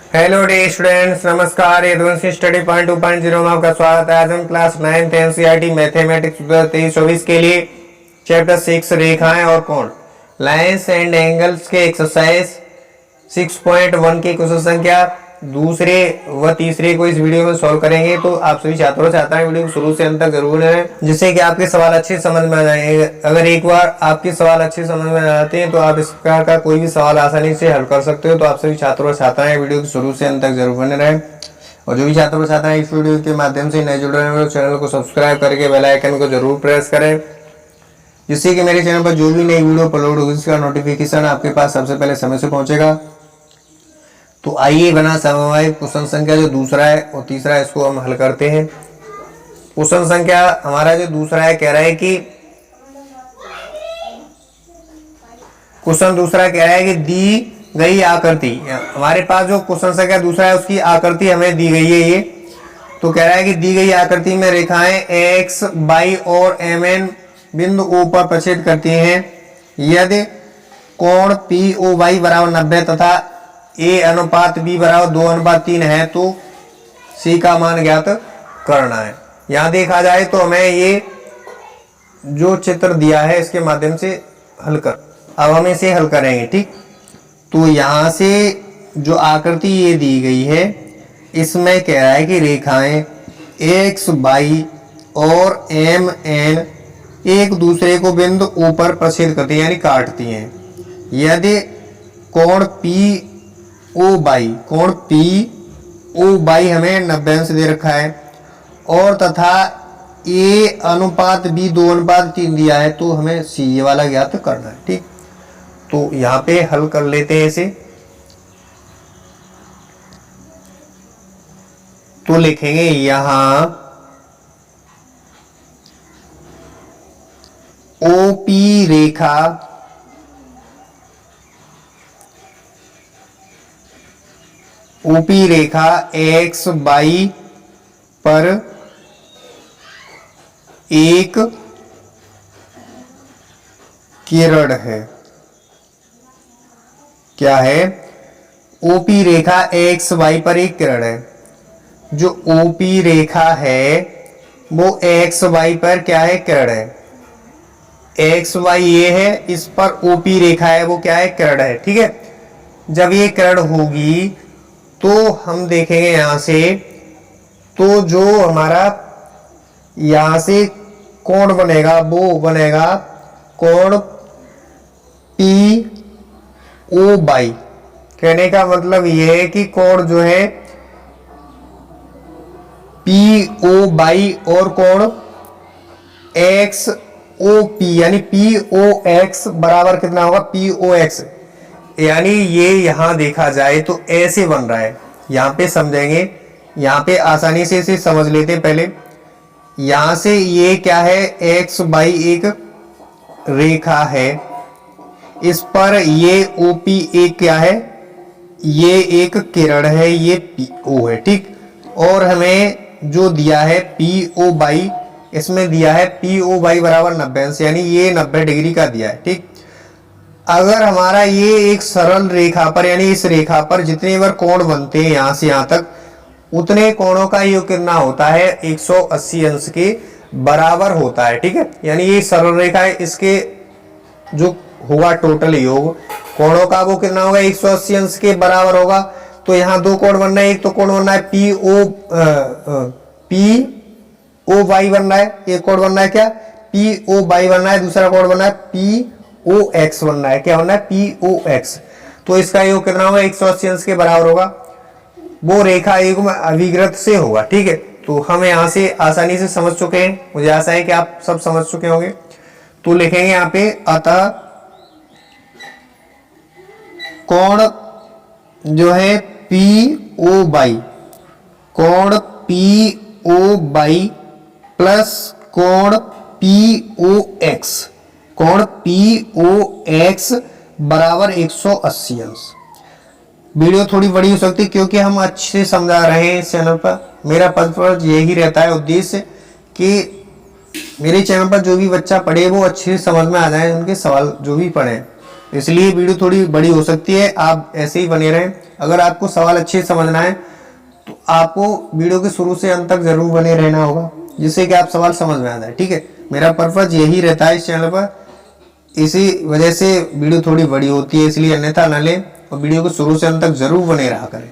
Hello day students, नमस्कार। Advance study point 2.0 में आपका स्वागत है। आज हम क्लास 9th एनसीईआरटी मैथमेटिक्स 23-24 के लिए चैप्टर 6 रेखाएं और कोण लाइंस एंड एंगल्स के एक्सरसाइज 6.1 की क्वेश्चन संख्या दूसरे व तीसरे को इस वीडियो में सॉल्व करेंगे। तो आप सभी छात्रों से आता है वीडियो को शुरू से अंत तक जरूर रहें, जिससे कि आपके सवाल अच्छे समझ में आ जाएंगे। अगर एक बार आपके सवाल अच्छे समझ में आ जाते हैं तो आप इस प्रकार का कोई भी सवाल आसानी से हल कर सकते हो। तो आप सभी छात्रों से आता है वीडियो को शुरू से अंत तक जरूर बने रहें। और जो भी छात्रों से आता है इस वीडियो के माध्यम से नए जुड़ रहे हैं चैनल को सब्सक्राइब करके बेल आइकन को जरूर प्रेस करें, जिससे कि मेरे चैनल पर जो भी नई वीडियो अपलोड होगी उसका नोटिफिकेशन आपके पास सबसे पहले समय से पहुंचेगा। तो आइए बना समवायिक क्वेश्चन संख्या जो दूसरा है और तीसरा है इसको हम हल करते हैं। क्वेश्चन संख्या हमारा जो दूसरा है कह रहा है कि क्वेश्चन दूसरा कह रहा है कि दी गई आकृति, हमारे पास जो क्वेश्चन संख्या दूसरा है उसकी आकृति हमें दी गई है ये। तो कह रहा है कि दी गई आकृति में रेखाएं x, y और mn बिंदु O पर प्रक्षेप करती हैं। यदि कोण POY बराबर 90 तथा A अनुपात B बराबर 2:3 है तो C का मान ज्ञात करना है। यहाँ देखा जाए तो हमें ये जो चित्र दिया है इसके माध्यम से हल कर, अब हम इसे हल करेंगे। ठीक, तो यहाँ से जो आकृति ये दी गई है इसमें कह रहा है कि रेखाएं X, Y और MN एक दूसरे को बिंदु ऊपर प्रक्षेप करती हैं यानी काटती हैं। यदि कोण POY हमें 90 अंश दे रखा है और तथा A अनुपात B 2:3 दिया है तो हमें C ये वाला ज्ञात करना है। ठीक, तो यहाँ पे हल कर लेते हैं इसे। तो लिखेंगे यहाँ OP रेखा X, Y पर एक किरण है। क्या है? OP रेखा X, Y पर एक किरण है। जो OP रेखा है वो X, Y पर क्या है? किरण है। X, Y ये है, इस पर OP रेखा है वो क्या है? किरण है। ठीक है, जब ये किरण होगी तो हम देखेंगे यहां से, तो जो हमारा यहां से कोण बनेगा वो बनेगा कोण POY। कहने का मतलब ये है कि कोण जो है POY और कोण XOP यानी POX बराबर कितना होगा? POX यानी ये यहां देखा जाए तो ऐसे बन रहा है। यहां पे समझेंगे, यहां पे आसानी से इसे समझ लेते हैं। पहले यहां से ये क्या है? X, Y एक रेखा है, इस पर ये OP एक क्या है? ये एक किरण है, ये PO है। ठीक, और हमें जो दिया है POY, इसमें दिया है POY बराबर 90 अंश यानी ये 90 डिग्री का दिया है। ठीक, अगर हमारा ये एक सरल रेखा पर यानी इस रेखा पर जितने बार कोण बनते हैं यहां से यहां तक, उतने कोणों का योग कितना होता है? 180 अंश के बराबर होता है। ठीक है, यानी ये सरल रेखा है, इसके जो होगा टोटल योग कोणों का वो कितना होगा? 180 अंश के बराबर होगा। तो यहाँ दो कोण बनना है, एक तो कोण बनना है POY बनना है, एक कोण बनना है क्या? POY बनना है, दूसरा कोण बनना है POX बनना है। क्या बनना है? POX। तो इसका योग कितना होगा? 180 अंश के बराबर होगा। वो रेखा योग में अभिग्रत से होगा। ठीक है, तो हम यहाँ से आसानी से समझ चुके हैं, मुझे आशा है कि आप सब समझ चुके होंगे। तो लिखेंगे यहाँ पे अतः कोण जो है POY, कोण POY प्लस कोण POX, कोण POX बराबर 180 अंश। वीडियो थोड़ी बड़ी हो सकती है क्योंकि हम अच्छे से समझा रहे हैं इस चैनल पर। मेरा पद यही रहता है उद्देश्य कि मेरे चैनल पर जो भी बच्चा पढ़े वो अच्छे से समझ में आ जाए, उनके सवाल जो भी पढ़े। इसलिए वीडियो थोड़ी बड़ी हो सकती है, आप ऐसे ही बने रहें। अगर आपको सवाल अच्छे से समझना है तो आपको वीडियो के शुरू से अंत तक जरूर बने रहना होगा, जिससे कि आप सवाल समझ में आ जाए। ठीक है, मेरा पर्पज यही रहता है इस चैनल पर, इसी वजह से वीडियो थोड़ी बड़ी होती है, इसलिए अन्यथा न लें और वीडियो को शुरू से अंत तक जरूर बने रहा करें।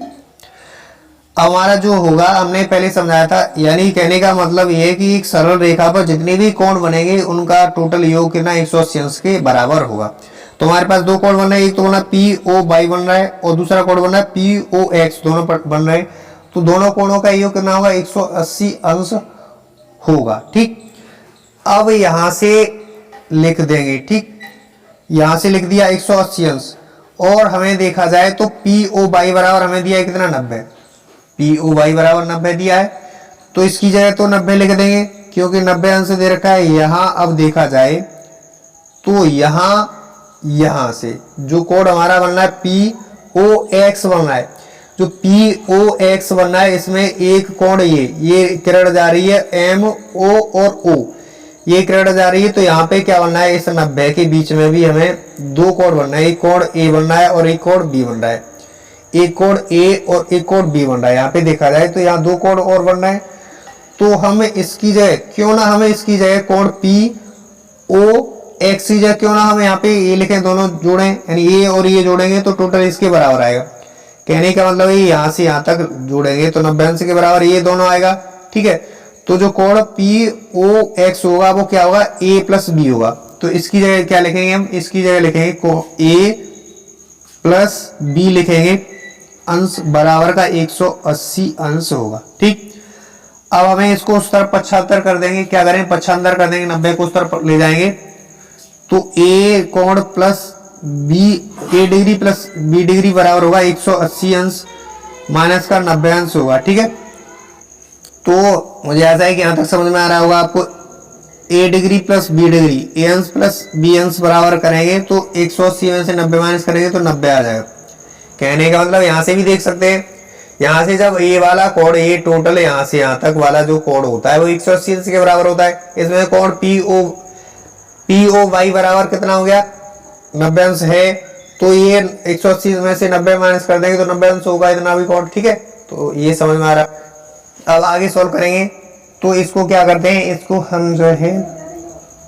हमारा जो होगा हमने पहले समझाया था, यानी कहने का मतलब ये है कि एक सरल रेखा पर जितने भी कोण बनेंगे उनका टोटल योग कितना 180 अंश के बराबर होगा। तो हमारे पास दो कोण बन रहे हैं, एक तो बना POY बन रहा है और दूसरा कोण बन रहा है POX, दोनों बन रहे हैं। तो दोनों कोणों का योग कितना होगा 180 अंश होगा। ठीक, अब यहां से लिख देंगे। ठीक, यहां से लिख दिया 180 अंश, और हमें देखा जाए तो POY बराबर हमें दिया है कितना 90, POY बराबर 90 दिया है, तो इसकी जगह तो 90 लिख देंगे क्योंकि 90 अंश दे रखा है यहाँ। अब देखा जाए तो यहाँ से जो कोड हमारा बनना है POX बनना है, जो POX बनना है इसमें एक कोण ये किरण जा रही है MO और O, ये किरण जा रही है। तो यहाँ पे क्या बनना है, इस 90 के बीच में भी हमें दो कोण बनना है, एक कोण A बनना है और एक कोण B बन रहा है, एक कोण A और एक कोण B बन रहा है। यहाँ पे देखा जाए तो यहाँ दो कोण और बन रहे हैं, तो हम इसकी जगह क्यों ना हमें इसकी जगह कोण POX की जगह क्यों ना हम यहाँ पे ये लिखें, दोनों जोड़ें, यानी ये और ये जोड़ेंगे तो टोटल इसके बराबर आएगा। कहने का मतलब ये यहाँ से यहाँ तक जोड़ेंगे तो 90 अंश के बराबर ये दोनों आएगा। ठीक है, तो जो कोण POX होगा वो क्या होगा A प्लस B होगा। तो इसकी जगह क्या लिखेंगे हम, इसकी जगह लिखेंगे A प्लस B लिखेंगे, अंश बराबर का 180 अंश होगा। ठीक, अब हमें इसको उस तरफ 75 कर देंगे, क्या करें 75 कर देंगे, 90 को उस तरफ ले जाएंगे तो A कोण plus B, A degree plus B degree बराबर होगा 180 अंश माइनस का 90 अंश होगा। ठीक है, तो मुझे ऐसा है कि यहां तक समझ में आ रहा होगा आपको। A degree plus B degree, A अंश प्लस B अंश बराबर करेंगे तो 180 में से 90 माइनस करेंगे तो 90 आ जाएगा। कहने का मतलब यहां से भी देख सकते हैं, यहां से जब A वाला कोण, ये टोटल यहां से यहां तक वाला जो कोण होता है वो 180 अंश के बराबर होता है। इसमें कोण POY बराबर कितना हो गया 90 अंश है, तो ये 180 में से 90 माइनस कर देंगे तो 90 अंश होगा इतना भी कोण। ठीक है, तो ये समझ में आ रहा। अब आगे सॉल्व करेंगे तो इसको क्या करते हैं, इसको हम जो है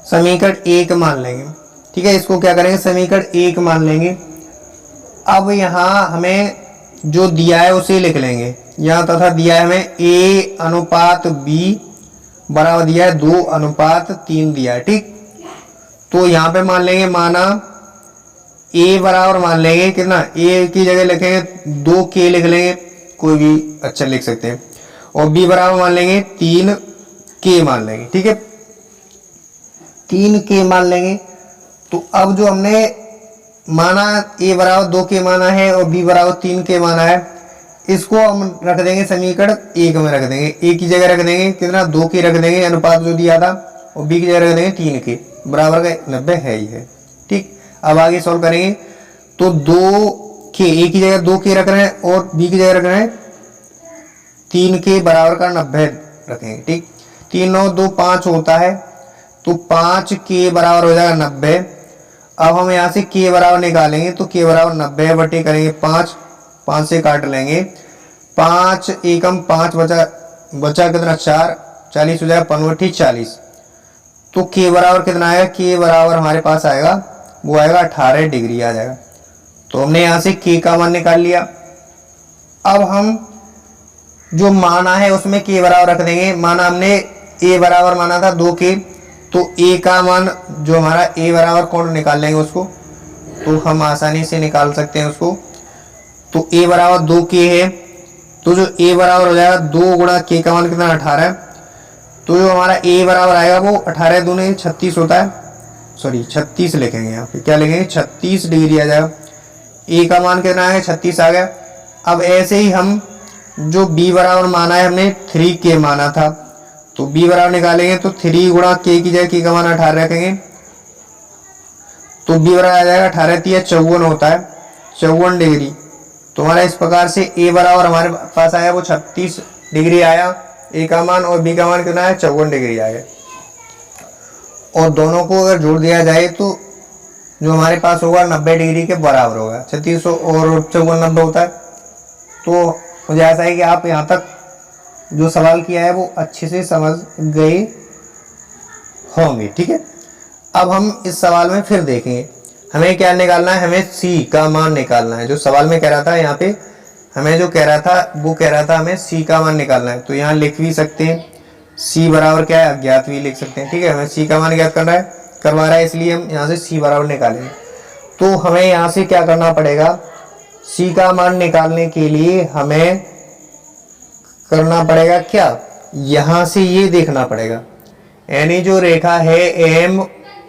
समीकरण 1 मान लेंगे। ठीक है, इसको क्या करेंगे समीकरण 1 मान लेंगे। अब यहाँ हमें जो दिया है उसे लिख लेंगे, यहाँ तथा दिया है हमें A अनुपात B बराबर दिया है 2 अनुपात 3 दिया है। ठीक, तो यहाँ पे मान लेंगे, माना A बराबर मान लेंगे कितना, A की जगह लिखेंगे 2K लिख लेंगे, कोई भी अच्छा लिख सकते हैं, और B बराबर मान लेंगे 3K मान लेंगे। ठीक है, 3K मान लेंगे। तो अब जो हमने माना A बराबर 2K माना है और B बराबर 3K माना है, इसको हम रख देंगे समीकरण 1 में रख देंगे। A की जगह रख देंगे कितना 2K रख देंगे अनुपात जो दिया था, और B की जगह रख देंगे 3K बराबर का 90 है ही है। ठीक, अब आगे सॉल्व करेंगे तो 2K, A की जगह 2K रख रहे हैं और B की जगह रख रहे हैं 3K बराबर का 90 रखेंगे। ठीक, 3 9 2 5 होता है, तो 5K बराबर हो जाएगा 90। अब हम यहाँ से K बराबर निकालेंगे तो K बराबर 90 बटे करेंगे 5, 5 से काट लेंगे, 5 एकम 5 बचा कितना 4, 40 हो जाएगा 5 40। तो K बराबर कितना आएगा, K बराबर हमारे पास आएगा वो आएगा 18 डिग्री आ जाएगा। तो हमने यहाँ से K का मान निकाल लिया। अब हम जो माना है उसमें K बराबर रख देंगे। माना हमने A बराबर माना था 2K, तो A का मान जो हमारा A बराबर कोण निकाल लेंगे उसको, तो हम आसानी से निकाल सकते हैं उसको। तो A बराबर 2K है, तो जो A बराबर हो जाएगा 2 गुणा K का मान कितना 18, तो जो हमारा A बराबर आएगा वो 18 दूने 36 होता है, सॉरी 36 लिखेंगे यहाँ पे, क्या लिखेंगे 36 डिग्री आ जाएगा। A का मान कितना है 36 आ गया। अब ऐसे ही हम जो B बराबर माना है हमने 3K माना था, तो B बराबर निकालेंगे तो 3 गुणा K की जगह K का मान 18 रखेंगे, तो B बराबर आ जाएगा 18 3 54 होता है, 54 डिग्री। तो हमारा इस प्रकार से A बराबर हमारे पास आया वो 36 डिग्री आया A का मान, और B का मान कितना है 54 डिग्री आया। और दोनों को अगर जोड़ दिया जाए तो जो हमारे पास होगा 90 डिग्री के बराबर होगा। 36 और 54 90 होता है, तो मुझे ऐसा है कि आप यहाँ तक जो सवाल किया है वो अच्छे से समझ गए होंगे। ठीक है, अब हम इस सवाल में फिर देखेंगे हमें क्या निकालना है, हमें सी का मान निकालना है। जो सवाल में कह रहा था यहाँ पे हमें जो कह रहा था वो कह रहा था हमें सी का मान निकालना है। तो यहाँ लिख भी सकते हैं सी बराबर क्या है, अज्ञात भी लिख सकते हैं। ठीक है, हमें सी का मान ज्ञात करवा रहा है, इसलिए हम यहाँ से सी बराबर निकालेंगे। तो हमें यहाँ से क्या करना पड़ेगा, सी का मान निकालने के लिए हमें करना पड़ेगा क्या, यहाँ से ये देखना पड़ेगा यानी जो रेखा है एम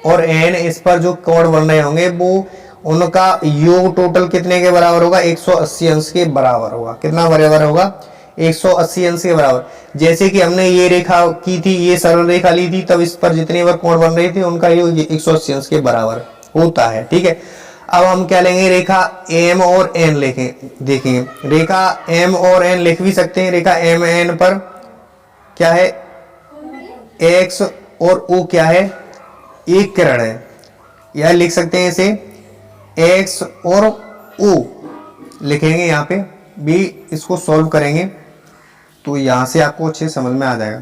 और एन, इस पर जो कोण बन रहे होंगे वो उनका योग टोटल कितने के बराबर होगा, 180 अंश के बराबर होगा। कितना बराबर होगा, 180 अंश के बराबर। जैसे कि हमने ये रेखा की थी, ये सरल रेखा ली थी, तब इस पर जितने बार कोण बन रहे थे उनका योग 180 अंश के बराबर होता है। ठीक है, अब हम क्या लेंगे, रेखा एम और एन देखेंगे। रेखा एम और एन लिख भी सकते हैं। रेखा एम एन पर क्या है, एक्स और ओ क्या है, एक किरण है। यह लिख सकते हैं इसे एक्स और ओ लिखेंगे, यहाँ पे भी इसको सॉल्व करेंगे तो यहां से आपको अच्छे समझ में आ जाएगा।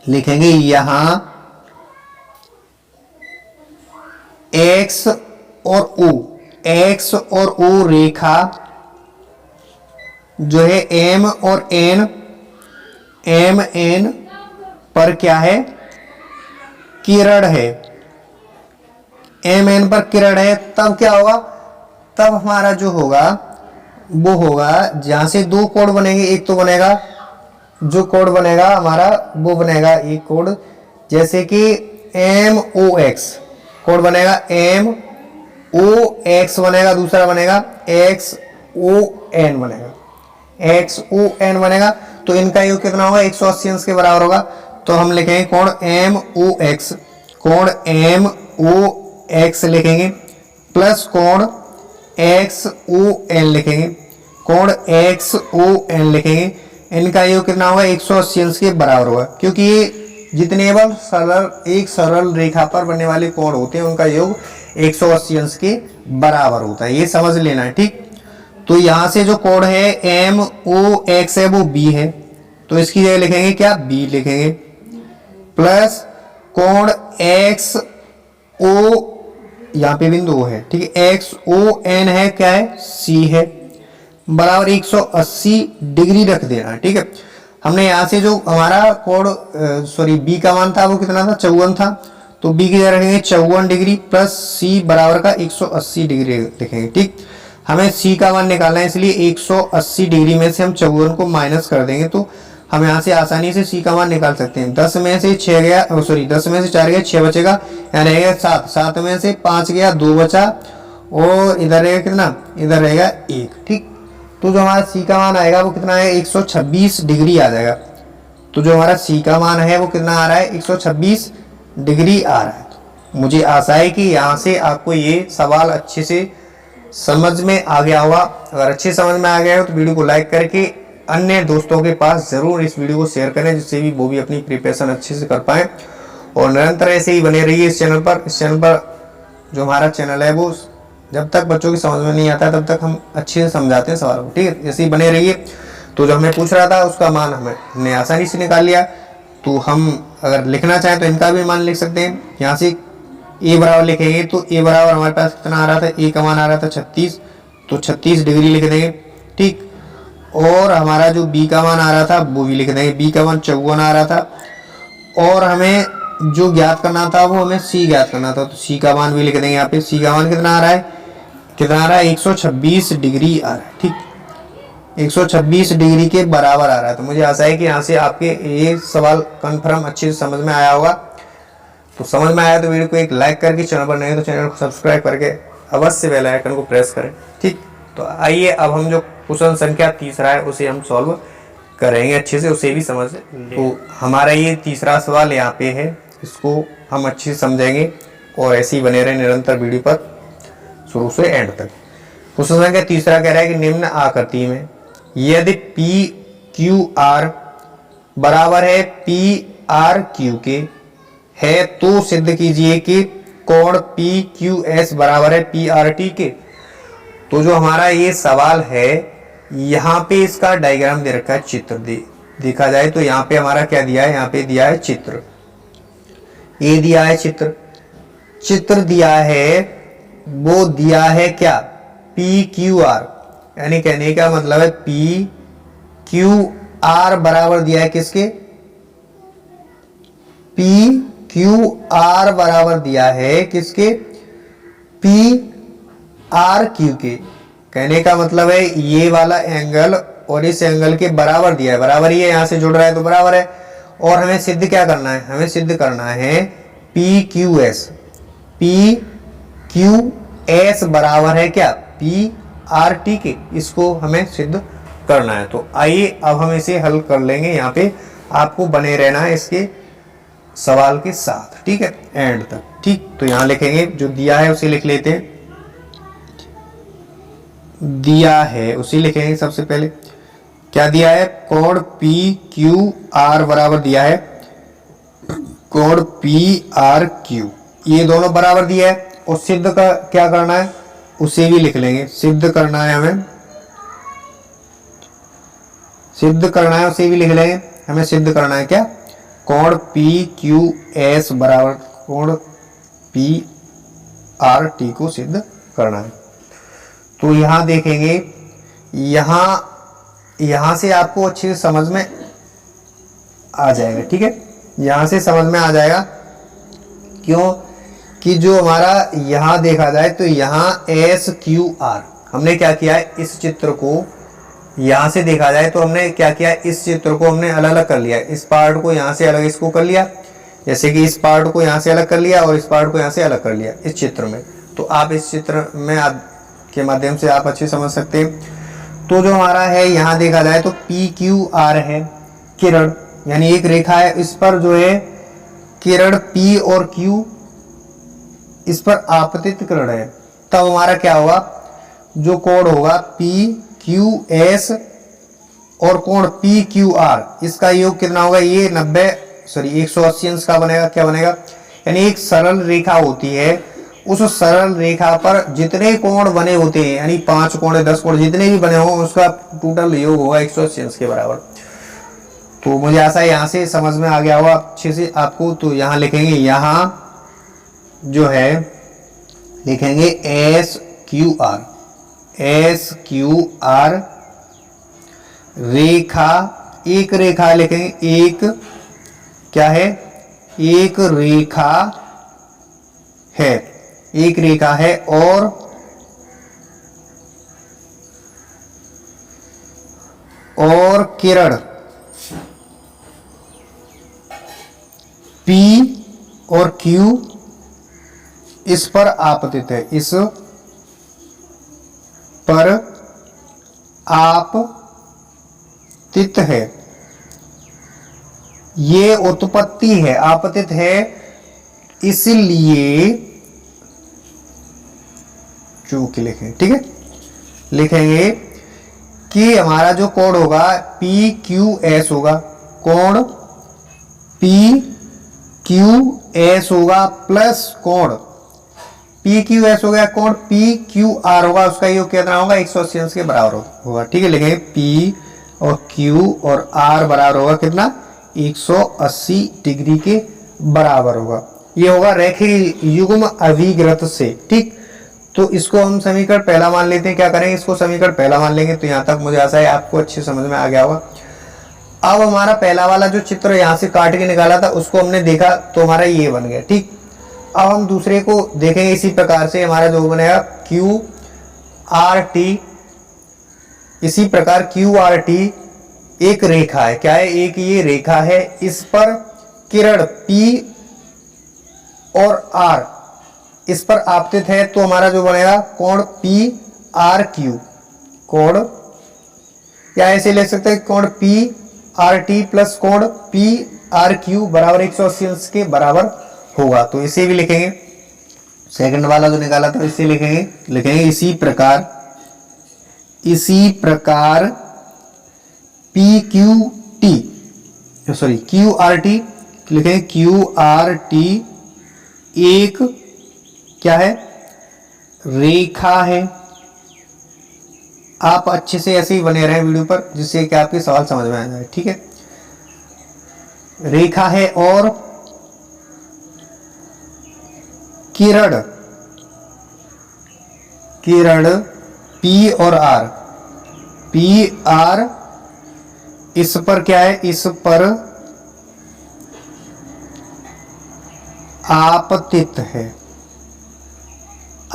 लिखेंगे यहां एक्स और ओ, एक्स और ओ रेखा जो है एम और एन, एम एन पर क्या है, किरण है। एम एन पर किरण है, तब क्या होगा, तब हमारा जो होगा वो होगा जहां से दो कोण बनेंगे, एक तो बनेगा जो कोण बनेगा हमारा वो बनेगा एक कोण, जैसे कि एम ओ एक्स कोण बनेगा, एम ओ एक्स बनेगा, दूसरा बनेगा एक्स ओ एन बनेगा, एक्स ओ एन बनेगा। तो इनका योग कितना होगा, 180 अंश के बराबर होगा। तो हम लिखेंगे कोण एम ओ एक्स, कोण एम ओ एक्स लिखेंगे प्लस कोण एक्स ओ एन लिखेंगे, कोण एक्स ओ एन लिखेंगे। इनका योग कितना होगा, 180 अंश के बराबर होगा, क्योंकि ये जितने बार सरल एक सरल रेखा पर बनने वाले कोण होते हैं उनका योग 180 अंश के बराबर होता है, ये समझ लेना है। ठीक, तो यहां से जो कोण है एम ओ एक्स है वो बी है, तो इसकी जगह लिखेंगे क्या, बी लिखेंगे प्लस कोण एक्स ओ, यहाँ पे बिंदु ओ है, ठीक है, एक्स ओ एन है क्या है, सी है, बराबर 180 डिग्री रख देना। ठीक है, हमने यहाँ से जो हमारा कोण सॉरी बी का मान था वो कितना था, 54 था, तो बी की जगह रखेंगे 54 डिग्री प्लस सी बराबर का 180 डिग्री लिखेंगे। ठीक, हमें सी का मान निकालना है, इसलिए 180 डिग्री में से हम 54 को माइनस कर देंगे तो हम यहाँ से आसानी से सी का मान निकाल सकते हैं। 10 में से 6 गया, सॉरी 10 में से 4 गया, 6 बचेगा, यहाँ रहेगा 7, 7 में से 5 गया, 2 बचा, और इधर रहेगा कितना, इधर रहेगा 1। ठीक, तो जो हमारा सी का मान आएगा वो कितना है, 126 डिग्री आ जाएगा। तो जो हमारा सी का मान है वो कितना आ रहा है, 126 डिग्री आ रहा है। तो मुझे आशा है कि यहाँ से आपको ये सवाल अच्छे से समझ में आ गया होगा। अगर अच्छे समझ में आ गया हो तो वीडियो को लाइक करके अन्य दोस्तों के पास जरूर इस वीडियो को शेयर करें, जिससे भी वो भी अपनी प्रिपरेशन अच्छे से कर पाएं। और निरंतर ऐसे ही बने रहिए इस चैनल पर। इस चैनल पर जो हमारा चैनल है वो जब तक बच्चों की समझ में नहीं आता तब तक हम अच्छे से समझाते हैं सवालों को। ठीक है, ऐसे ही बने रहिए। तो जो हमें पूछ रहा था उसका मान हमने आसानी से निकाल लिया। तो हम अगर लिखना चाहें तो इनका भी मान लिख सकते हैं। यहाँ से ए बराबर लिखेंगे तो ए बराबर हमारे पास कितना आ रहा था, ए का मान आ रहा था 36, तो 36 डिग्री लिख देंगे। ठीक, और हमारा जो बी का मान आ रहा था वो भी लिख देंगे, बी का मान 54 आ रहा था। और हमें जो ज्ञात करना था वो हमें सी ज्ञात करना था, तो सी का मान भी लिख देंगे। यहाँ पे सी का मान कितना आ रहा है, 126 डिग्री आ रहा है। ठीक, 126 डिग्री के बराबर आ रहा है। तो मुझे आशा है कि यहाँ से आपके ये सवाल कंफर्म अच्छे से समझ में आया होगा। तो समझ में आया तो वीडियो को एक लाइक करके, चैनल पर नए तो चैनल को सब्सक्राइब करके अवश्य बेल आइकन को प्रेस करें। ठीक, तो आइए अब हम जो क्वेश्चन संख्या तीसरा है उसे हम सॉल्व करेंगे अच्छे से, उसे भी समझ लें। तो हमारा ये तीसरा सवाल यहाँ पे है, इसको हम अच्छे से समझेंगे और ऐसे ही बने रहे निरंतर वीडियो पर शुरू से एंड तक। क्वेश्चन संख्या तीसरा कह रहा है कि निम्न आकृति में यदि पी क्यू आर बराबर है पी आर क्यू के है तो सिद्ध कीजिए कि कोण पी क्यू एस बराबर है पी आर टी के। तो जो हमारा ये सवाल है यहाँ पे इसका डायग्राम दे रखा है, चित्र देखा जाए तो यहाँ पे हमारा क्या दिया है, यहाँ पे दिया है चित्र, ये दिया है चित्र, चित्र दिया है, वो दिया है क्या, पी क्यू आर, यानी कहने का मतलब है पी क्यू आर बराबर दिया है किसके, पी क्यू आर बराबर दिया है किसके, पी आर क्यू के। कहने का मतलब है ये वाला एंगल और इस एंगल के बराबर दिया है, बराबर ही है, यहां से जुड़ रहा है तो बराबर है। और हमें सिद्ध क्या करना है, हमें सिद्ध करना है P Q S, P Q S बराबर है क्या, पी आर टी के, इसको हमें सिद्ध करना है। तो आइए अब हम इसे हल कर लेंगे, यहाँ पे आपको बने रहना है इसके सवाल के साथ, ठीक है, एंड तक। ठीक, तो यहाँ लिखेंगे, जो दिया है उसे लिख लेते हैं, दिया है उसे लिखेंगे। सबसे पहले क्या दिया है, कोण पी क्यू आर बराबर दिया है, कोण पी आर क्यू, ये दोनों बराबर दिया है। और सिद्ध का क्या करना है, उसे भी लिख लेंगे, सिद्ध करना है हमें, सिद्ध करना है उसे भी लिख लेंगे। हमें सिद्ध करना है क्या, कोण पी क्यू एस बराबर कोण पी आर टी को सिद्ध करना है। तो यहां देखेंगे, यहां से आपको अच्छे से समझ में आ जाएगा, ठीक है, यहां से समझ में आ जाएगा। क्यों कि जो हमारा यहां देखा जाए तो यहां एस क्यू आर, हमने क्या किया है, इस चित्र को यहां से देखा जाए तो हमने क्या किया, इस चित्र को हमने अलग अलग कर लिया, इस पार्ट को यहां से अलग इसको कर लिया, जैसे कि इस पार्ट को यहां से अलग कर लिया और इस पार्ट को यहां से अलग कर लिया इस चित्र में। तो आप इस चित्र में के माध्यम से आप अच्छे समझ सकते हैं। तो जो हमारा है यहाँ देखा जाए तो पी क्यू आर है किरण, यानी एक रेखा है, इस पर जो है किरण P और Q, इस पर आपतित किरण है, तब हमारा क्या होगा, जो कोण होगा PQS और कोण PQR, इसका योग कितना होगा, ये 180 अंश का बनेगा। क्या बनेगा, यानी एक सरल रेखा होती है, उस सरल रेखा पर जितने कोण बने होते हैं, यानी 5 कोण 10 कोण जितने भी बने हों, उसका टोटल योग होगा 180 अंश के बराबर। तो मुझे आशा है यहाँ से समझ में आ गया होगा अच्छे से आपको। तो यहाँ लिखेंगे, यहाँ जो है लिखेंगे एस क्यू आर रेखा, एक रेखा लिखेंगे, एक क्या है, एक रेखा है, एक रेखा है, और किरण P और Q इस पर आपतित है, इस पर आपतित है, ये उत्पत्ति है, आपतित है, इसलिए चूंकि लिखें, ठीक है, लिखेंगे कि हमारा जो कोण होगा PQS होगा, कोण PQS होगा प्लस कोण PQS हो गया, कोण PQR होगा, उसका योग कितना होगा, 180 अंश के बराबर होगा, ठीक है। लिखेंगे P और Q और R बराबर होगा कितना, 180 डिग्री के बराबर होगा। ये होगा रेखीय युग्म अभिग्रत से, ठीक। तो इसको हम समीकरण पहला मान लेते हैं। क्या करेंगे, इसको समीकरण पहला मान लेंगे। तो यहाँ तक मुझे आशा है आपको अच्छे समझ में आ गया होगा। अब हमारा पहला वाला जो चित्र यहाँ से काट के निकाला था उसको हमने देखा तो हमारा ये बन गया, ठीक। अब हम दूसरे को देखेंगे इसी प्रकार से, हमारा जो बनेगा QRT, इसी प्रकार QRT एक रेखा है, क्या है, एक ये रेखा है, इस पर किरण P और R इस पर आपतित है, तो हमारा जो बनेगा कोण PRQ, कोण या ऐसे ले सकते हैं, कोण PRT प्लस कोण PRQ बराबर 180 अंश के बराबर होगा। तो इसे भी लिखेंगे, सेकंड वाला जो निकाला था इसे लिखेंगे इसी प्रकार QRT लिखेंगे, QRT एक क्या है, रेखा है, आप अच्छे से ऐसे ही बने रहें वीडियो पर, जिससे कि आपके सवाल समझ में आ जाए। ठीक है, रेखा है और किरण, किरण पी और आर, पी आर, इस पर क्या है, इस पर आपतित है,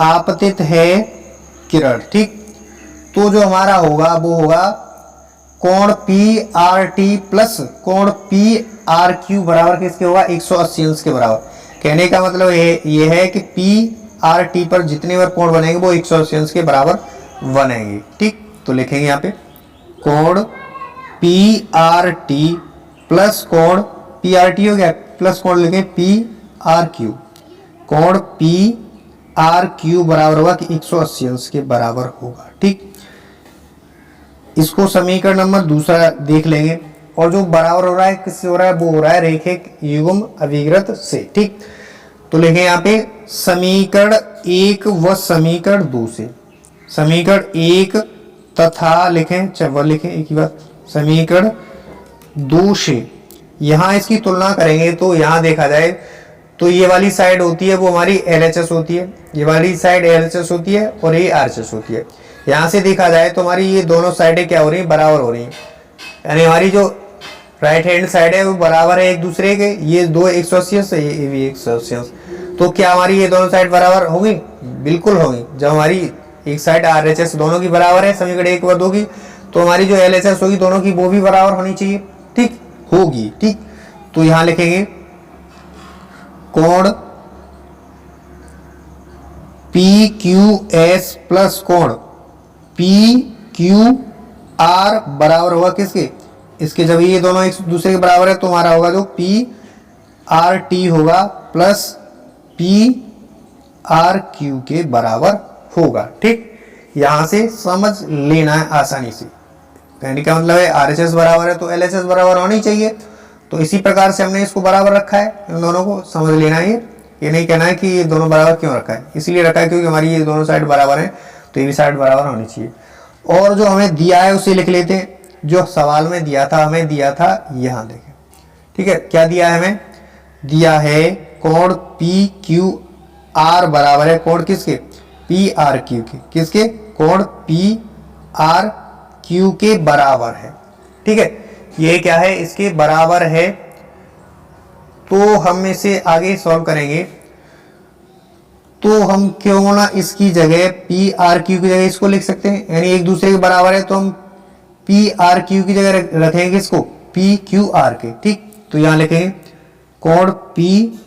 आपतित है किरण। ठीक, तो जो हमारा होगा वो होगा कोण पी आर टी प्लस कोण पी आर क्यू बराबर किसके होगा, 180 अंश के बराबर। कहने का मतलब ये है कि पी आर टी पर जितने बार कोण बनेंगे वो 180 अंश के बराबर बनेंगे। ठीक, तो लिखेंगे यहाँ पे कोण पी आर टी प्लस कोण पी आर टी हो गया, प्लस कोण लिखें पी आर क्यू, कोण पी आर क्यू बराबर होगा कि 180 अंश के बराबर होगा। ठीक, इसको समीकरण नंबर दूसरा देख लेंगे। और जो बराबर हो रहा है किससे हो रहा है, वो हो रहा है रेखिक युग्म अभिग्रत से। ठीक, तो लिखें यहाँ पे समीकरण 1 व समीकरण 2 से, समीकरण 1 तथा लिखें व लिखें एक ही बात, समीकरण 2 से यहाँ इसकी तुलना करेंगे तो यहाँ देखा जाए तो ये वाली साइड होती है वो हमारी LHS होती है, ये वाली साइड LHS होती है और ये RHS होती है। यहाँ से देखा जाए तो हमारी ये दोनों साइडें क्या हो रही हैं, बराबर हो रही हैं, यानी हमारी जो राइट हैंड साइड है वो बराबर है एक दूसरे के, ये दो 180 अंश, ये भी 180 अंश। तो क्या हमारी ये दोनों साइड बराबर होगी, बिल्कुल होगी। जब हमारी एक साइड RHS दोनों की बराबर है समीकरण 1 व 2 की, तो हमारी जो LHS होगी दोनों की वो भी बराबर होनी चाहिए। ठीक, होगी। ठीक, तो यहाँ लिखेंगे कोण पी क्यू एस प्लस कोण पी क्यू आर बराबर होगा किसके, इसके, जब ये दोनों एक दूसरे के बराबर है तो हमारा होगा जो पी आर टी होगा प्लस पी आर क्यू के बराबर होगा। ठीक, यहां से समझ लेना है आसानी से। कहने का मतलब है RHS बराबर है तो LHS बराबर होनी चाहिए, तो इसी प्रकार से हमने इसको बराबर रखा है। इन दोनों को समझ लेना है, ये नहीं कहना है कि ये दोनों बराबर क्यों रखा है, इसलिए रखा है क्योंकि हमारी ये दोनों साइड बराबर है तो ये भी साइड बराबर होनी चाहिए। और जो हमें दिया है उसे लिख लेते हैं, जो सवाल में दिया था, हमें दिया था यहाँ देखें। ठीक है, क्या दिया है, हमें दिया है कोण पी क्यू आर बराबर है कोण किसके, पी आर क्यू के, किसके, कोण पी आर क्यू के बराबर है। ठीक है, ये क्या है, इसके बराबर है। तो हम इसे आगे सॉल्व करेंगे, तो हम क्यों ना इसकी जगह पी आर क्यू की जगह इसको लिख सकते हैं, यानी एक दूसरे के बराबर है तो हम पी आर क्यू की जगह रखेंगे इसको पी क्यू आर के। ठीक, तो यहां लिखेंगे कोण पी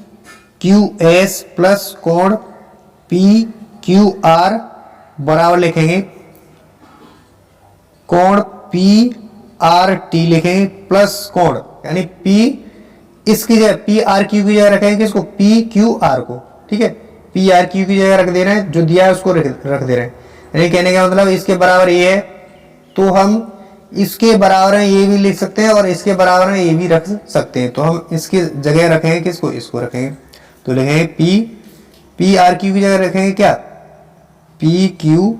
क्यू एस प्लस कोण पी क्यू आर बराबर लिखेंगे कोण पी आर टी लिखेंगे प्लस कोण, यानी पी इसकी जगह पी आर क्यू की जगह रखेंगे इसको पी क्यू आर को। ठीक है, पी आर क्यू की जगह रख दे रहे हैं, जो दिया है उसको रख दे रहे हैं। यानी कहने का मतलब इसके बराबर ये है तो हम इसके बराबर है ये भी लिख सकते हैं और इसके बराबर है ये भी रख सकते हैं, तो हम इसकी जगह रखेंगे किसको, इसको रखेंगे। तो लिखेंगे पी आर क्यू की जगह रखेंगे क्या, पी क्यू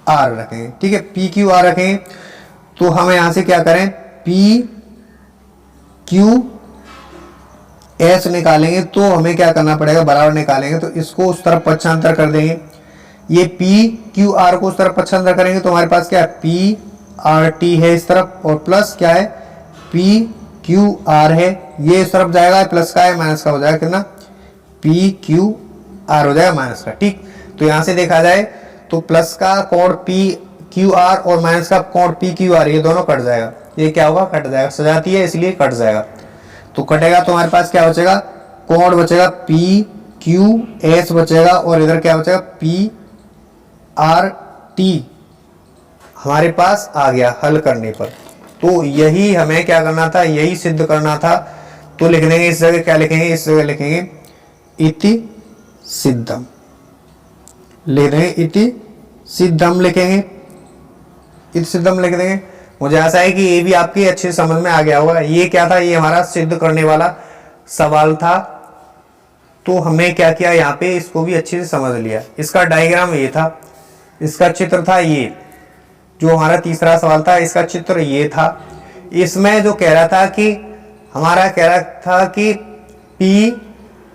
आर रखेंगे। ठीक है, पी क्यू आर रखेंगे तो हम यहां से क्या करें, पी क्यू एस निकालेंगे तो हमें क्या करना पड़ेगा, बराबर निकालेंगे तो इसको उस तरफ पक्षांतर कर देंगे, ये पी क्यू आर को उस तरफ पक्षांतर करेंगे तो हमारे पास क्या है, पी आर टी है इस तरफ और प्लस क्या है, पी क्यू आर है, ये इस तरफ जाएगा, प्लस का है माइनस का हो जाएगा कितना, पी क्यू आर हो जाएगा माइनस का। ठीक, तो यहां से देखा जाए तो प्लस का कोण पी क्यू आर और माइनस का कोण पी क्यू आर, ये दोनों कट जाएगा, ये क्या होगा, कट जाएगा, सजाती है इसलिए कट जाएगा। तो कटेगा तो हमारे पास क्या बचेगा, कोण बचेगा पी क्यू एस बचेगा और इधर क्या बचेगा, पी आर टी हमारे पास आ गया हल करने पर। तो यही हमें क्या करना था, यही सिद्ध करना था। तो लिख देंगे इस जगह क्या लिखेंगे, इस जगह लिखेंगे इति सिद्धम, ले देंगे इति सिद्धम लिखेंगे, इति सिद्धम लिख देंगे। मुझे आशा है कि ये भी आपके अच्छे समझ में आ गया होगा। ये क्या था, ये हमारा सिद्ध करने वाला सवाल था। तो हमने क्या किया यहाँ पे, इसको भी अच्छे से समझ लिया। इसका डायग्राम ये था, इसका चित्र था ये। जो हमारा तीसरा सवाल था इसका चित्र ये था। इसमें जो कह रहा था कि हमारा कह रहा था कि पी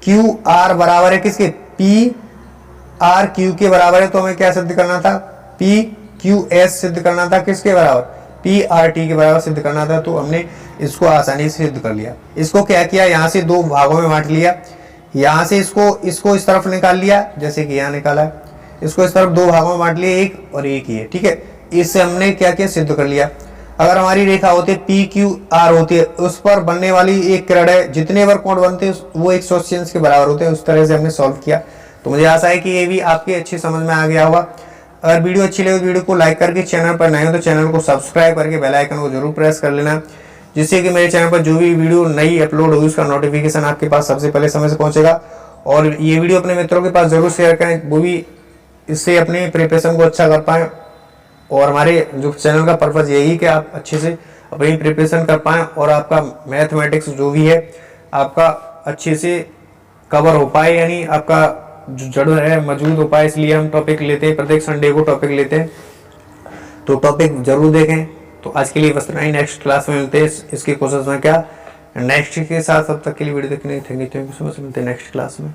क्यू आर बराबर है किसके, पी आर क्यू के बराबर है, तो हमें क्या सिद्ध करना था, पी क्यू एस सिद्ध करना था किसके बराबर, पी आर टी के बराबर सिद्ध करना था। तो हमने इसको आसानी से सिद्ध कर लिया। इसको क्या किया, यहाँ से दो भागों में बांट लिया, यहाँ से इसको इस तरफ निकाल लिया जैसे कि यहाँ निकाला है, इसको इस तरफ दो भागों में बांट लिया, एक और एक ही है, ठीक है। इससे हमने क्या किया, सिद्ध कर लिया। अगर हमारी रेखा होती है पी क्यू आर होती है, उस पर बनने वाली एक किरण है, जितने बार कोण बनते हैं वो 180 के बराबर होते हैं। उस तरह से हमने सॉल्व किया। तो मुझे आशा है कि ये भी आपके अच्छी समझ में आ गया होगा। अगर वीडियो अच्छी लगे तो वीडियो को लाइक करके, चैनल पर नए हो तो चैनल को सब्सक्राइब करके बेल आइकन को जरूर प्रेस कर लेना, जिससे कि मेरे चैनल पर जो भी वीडियो नई अपलोड होगी उसका नोटिफिकेशन आपके पास सबसे पहले समय से पहुंचेगा। और ये वीडियो अपने मित्रों के पास जरूर शेयर करें, वो भी इससे अपने प्रिपरेशन को अच्छा कर पाएँ। और हमारे जो चैनल का पर्पज़ यही कि आप अच्छे से अपनी प्रिपरेशन कर पाएँ और आपका मैथमेटिक्स जो भी है आपका अच्छे से कवर हो पाए, यानी आपका जो जड़ है मजबूत हो पाए। इसलिए हम टॉपिक लेते हैं, प्रत्येक संडे को टॉपिक लेते हैं, तो टॉपिक जरूर देखें। तो आज के लिए बस इतना ही, नेक्स्ट क्लास में मिलते हैं इसके कोर्सेज में क्या नेक्स्ट के साथ। तब तक के लिए वीडियो देखने थैंक यू सो मच, मिलते हैं नेक्स्ट क्लास में।